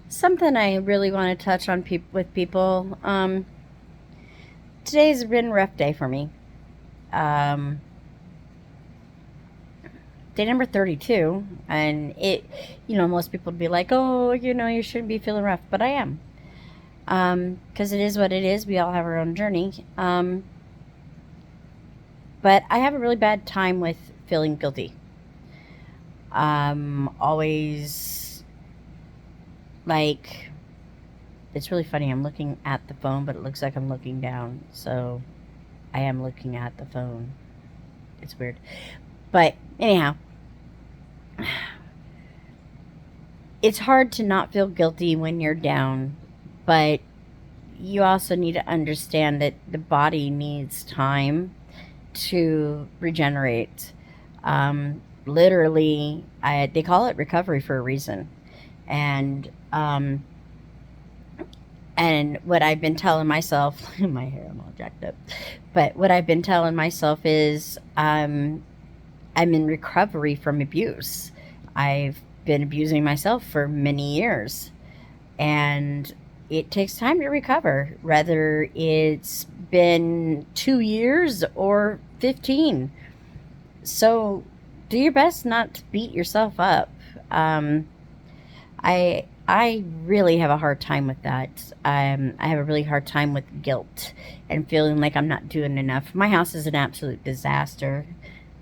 Something I really want to touch on with people. Today's been a rough day for me. Um, Day number 32, and most people would be like, "Oh, you shouldn't be feeling rough," but I am. Because it is what it is. We all have our own journey. But I have a really bad time with feeling guilty. Always like it's really funny. I'm looking at the phone, but it looks like I'm looking down. So I am looking at the phone. It's weird. But anyhow, it's hard to not feel guilty when you're down, but you also need to understand that the body needs time to regenerate. Literally, they call it recovery for a reason. And and what I've been telling myself, my hair, I'm all jacked up, but what I've been telling myself is I'm in recovery from abuse. I've been abusing myself for many years, and it takes time to recover, whether it's been 2 years or 15. So do your best not to beat yourself up. Um, I really have a hard time with that. I have a really hard time with guilt and feeling like I'm not doing enough. My house is an absolute disaster.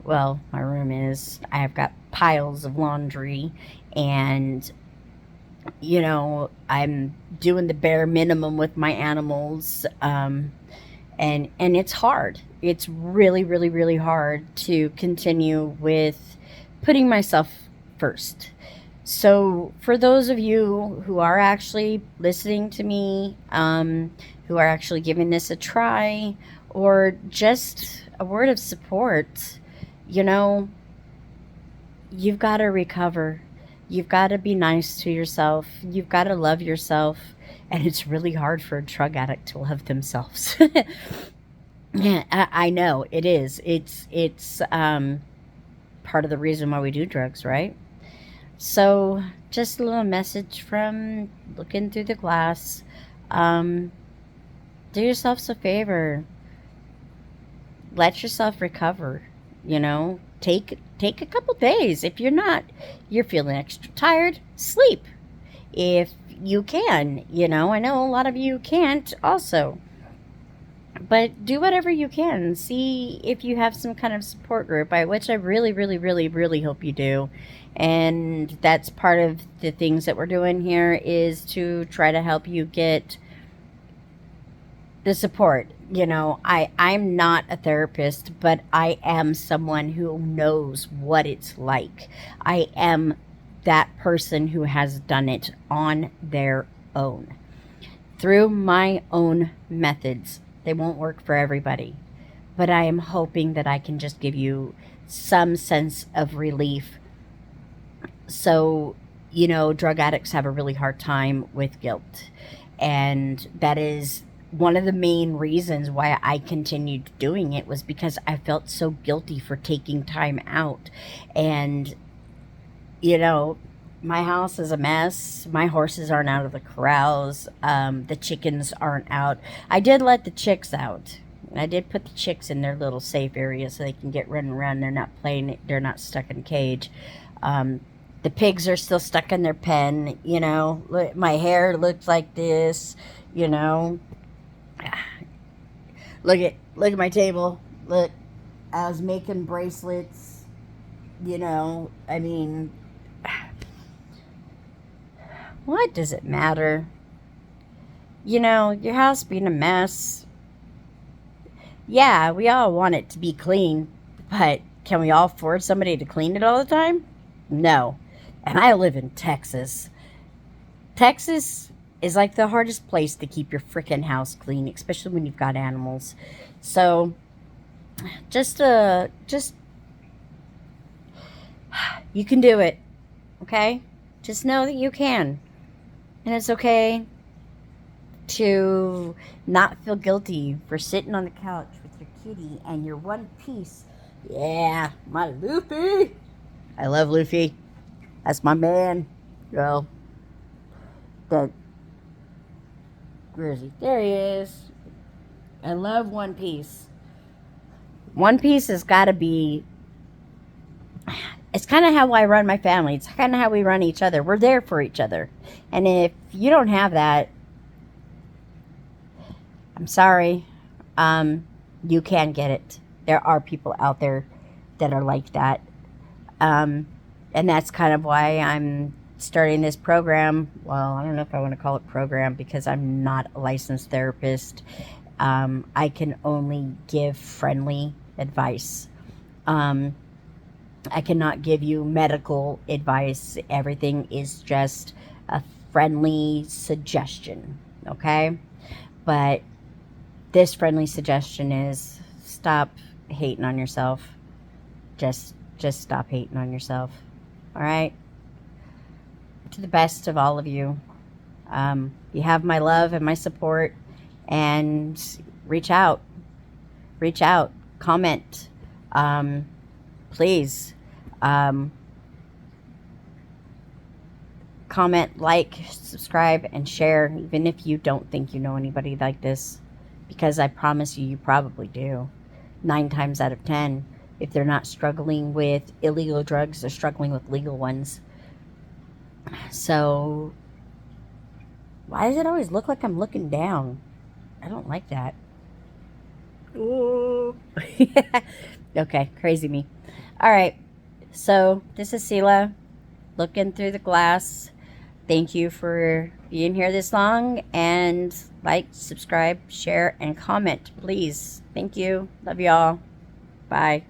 Well, my room is. I've got piles of laundry, and I'm doing the bare minimum with my animals. And it's hard. It's really, really, really hard to continue with putting myself first. So, for those of you who are actually listening to me, who are actually giving this a try, or just a word of support, you know, you've got to recover. You've got to be nice to yourself. You've got to love yourself. And it's really hard for a drug addict to love themselves. Yeah, I know it is. It's part of the reason why we do drugs, right? So, just a little message from looking through the glass. Um, do yourselves a favor. Let yourself recover. Take a couple days. If you're feeling extra tired, sleep. If you can, I know a lot of you can't also. But do whatever you can. See if you have some kind of support group, which I really, really, really, really hope you do. And that's part of the things that we're doing here is to try to help you get the support. I'm not a therapist, but I am someone who knows what it's like. I am that person who has done it on their own through my own methods. They won't work for everybody, but I am hoping that I can just give you some sense of relief. So, drug addicts have a really hard time with guilt. And that is one of the main reasons why I continued doing it, was because I felt so guilty for taking time out. And, you know, my house is a mess. My horses aren't out of the corrals. The chickens aren't out. I did let the chicks out. I did put the chicks in their little safe area so they can get running around. They're not playing. They're not stuck in a cage. Um, the pigs are still stuck in their pen. My hair looks like this. You know, look at my table. Look, I was making bracelets. I mean, what does it matter? Your house being a mess. Yeah, we all want it to be clean, but can we all afford somebody to clean it all the time? No. And I live in Texas. Texas is like the hardest place to keep your freaking house clean, especially when you've got animals. So, just you can do it, okay? Just know that you can. And it's okay to not feel guilty for sitting on the couch with your kitty and your one piece. Yeah, my Luffy. I love Luffy. That's my man. Well, that, where is he? There he is. I love One Piece. One Piece has got to be, it's kind of how I run my family. It's kind of how we run each other. We're there for each other. And if you don't have that, I'm sorry. You can get it. There are people out there that are like that. And that's kind of why I'm starting this program. Well, I don't know if I want to call it program because I'm not a licensed therapist. I can only give friendly advice. I cannot give you medical advice. Everything is just a friendly suggestion, okay? But this friendly suggestion is stop hating on yourself. Just stop hating on yourself, all right? To the best of all of you. You have my love and my support, and reach out, comment, please. Comment, like, subscribe, and share, even if you don't think you know anybody like this, because I promise you, you probably do. 9 times out of 10, if they're not struggling with illegal drugs, they're struggling with legal ones. So, why does it always look like I'm looking down? I don't like that. Ooh. Okay, crazy me. All right, so this is Sela looking through the glass. Thank you for being here this long, and like, subscribe, share, and comment, please. Thank you. Love y'all. Bye.